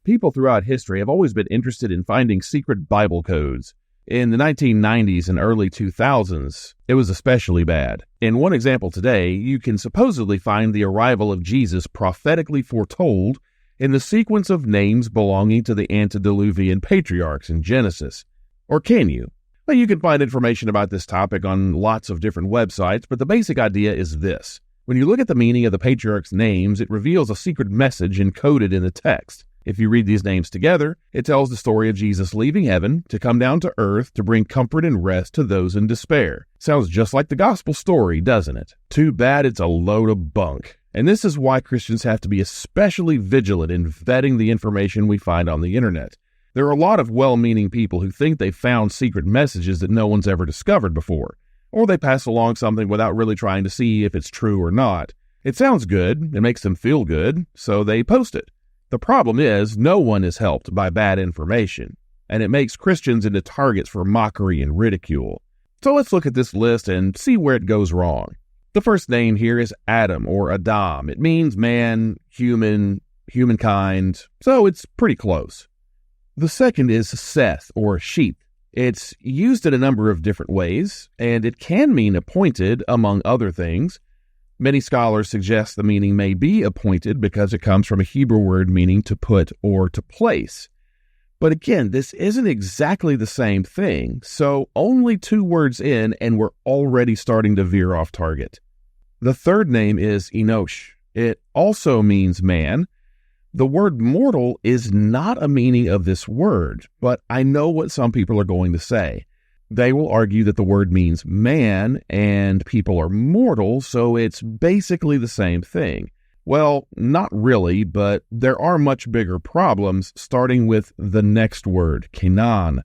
People throughout history have always been interested in finding secret Bible codes. In the 1990s and early 2000s, it was especially bad. In one example today, you can supposedly find the arrival of Jesus prophetically foretold in the sequence of names belonging to the antediluvian patriarchs in Genesis. Or can you? Well, you can find information about this topic on lots of different websites, but the basic idea is this. When you look at the meaning of the patriarchs' names, it reveals a secret message encoded in the text. If you read these names together, it tells the story of Jesus leaving heaven to come down to earth to bring comfort and rest to those in despair. Sounds just like the gospel story, doesn't it? Too bad it's a load of bunk. And this is why Christians have to be especially vigilant in vetting the information we find on the internet. There are a lot of well-meaning people who think they've found secret messages that no one's ever discovered before, or they pass along something without really trying to see if it's true or not. It sounds good, it makes them feel good, so they post it. The problem is, no one is helped by bad information, and it makes Christians into targets for mockery and ridicule. So let's look at this list and see where it goes wrong. The first name here is Adam or Adam. It means man, human, humankind, so it's pretty close. The second is Seth or sheep. It's used in a number of different ways, and it can mean appointed, among other things. Many scholars suggest the meaning may be appointed because it comes from a Hebrew word meaning to put or to place. But again, this isn't exactly the same thing, so only 2 words in and we're already starting to veer off target. The third name is Enoch. It also means man. The word mortal is not a meaning of this word, but I know what some people are going to say. They will argue that the word means man and people are mortal, so it's basically the same thing. Well, not really, but there are much bigger problems, starting with the next word, Canaan.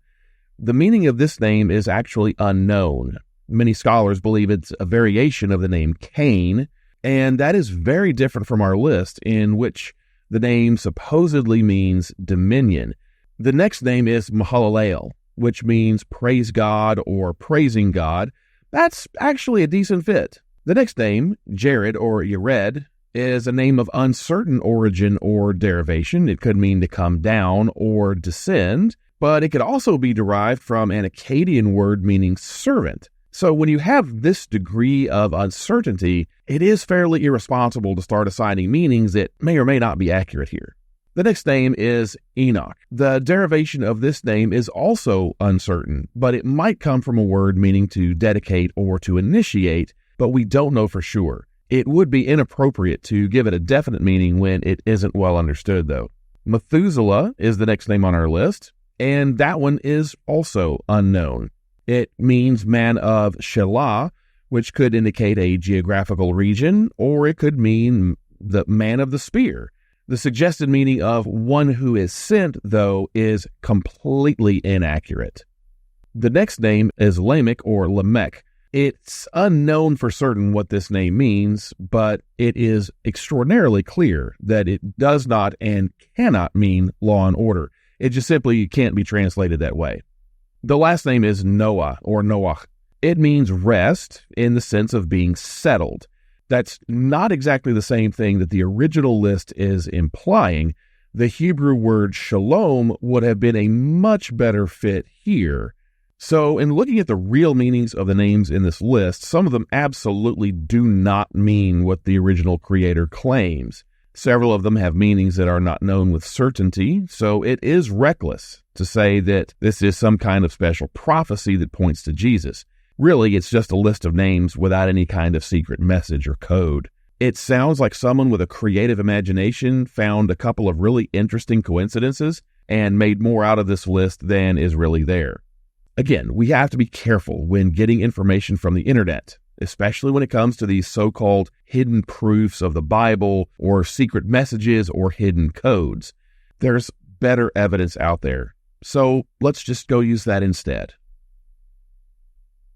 The meaning of this name is actually unknown. Many scholars believe it's a variation of the name Cain, and that is very different from our list, in which the name supposedly means dominion. The next name is Mahalalel, which means praise God or praising God. That's actually a decent fit. The next name, Jared or Yared, is a name of uncertain origin or derivation. It could mean to come down or descend, but it could also be derived from an Akkadian word meaning servant. So when you have this degree of uncertainty, it is fairly irresponsible to start assigning meanings that may or may not be accurate here. The next name is Enoch. The derivation of this name is also uncertain, but it might come from a word meaning to dedicate or to initiate, but we don't know for sure. It would be inappropriate to give it a definite meaning when it isn't well understood, though. Methuselah is the next name on our list, and that one is also unknown. It means man of Shelah, which could indicate a geographical region, or it could mean the man of the spear. The suggested meaning of one who is sent, though, is completely inaccurate. The next name is Lamech or Lamech. It's unknown for certain what this name means, but it is extraordinarily clear that it does not and cannot mean law and order. It just simply can't be translated that way. The last name is Noah or Noach. It means rest in the sense of being settled. That's not exactly the same thing that the original list is implying. The Hebrew word shalom would have been a much better fit here. So in looking at the real meanings of the names in this list, some of them absolutely do not mean what the original creator claims. Several of them have meanings that are not known with certainty, so it is reckless to say that this is some kind of special prophecy that points to Jesus. Really, it's just a list of names without any kind of secret message or code. It sounds like someone with a creative imagination found a couple of really interesting coincidences and made more out of this list than is really there. Again, we have to be careful when getting information from the internet, especially when it comes to these so-called hidden proofs of the Bible or secret messages or hidden codes. There's better evidence out there, so let's just go use that instead.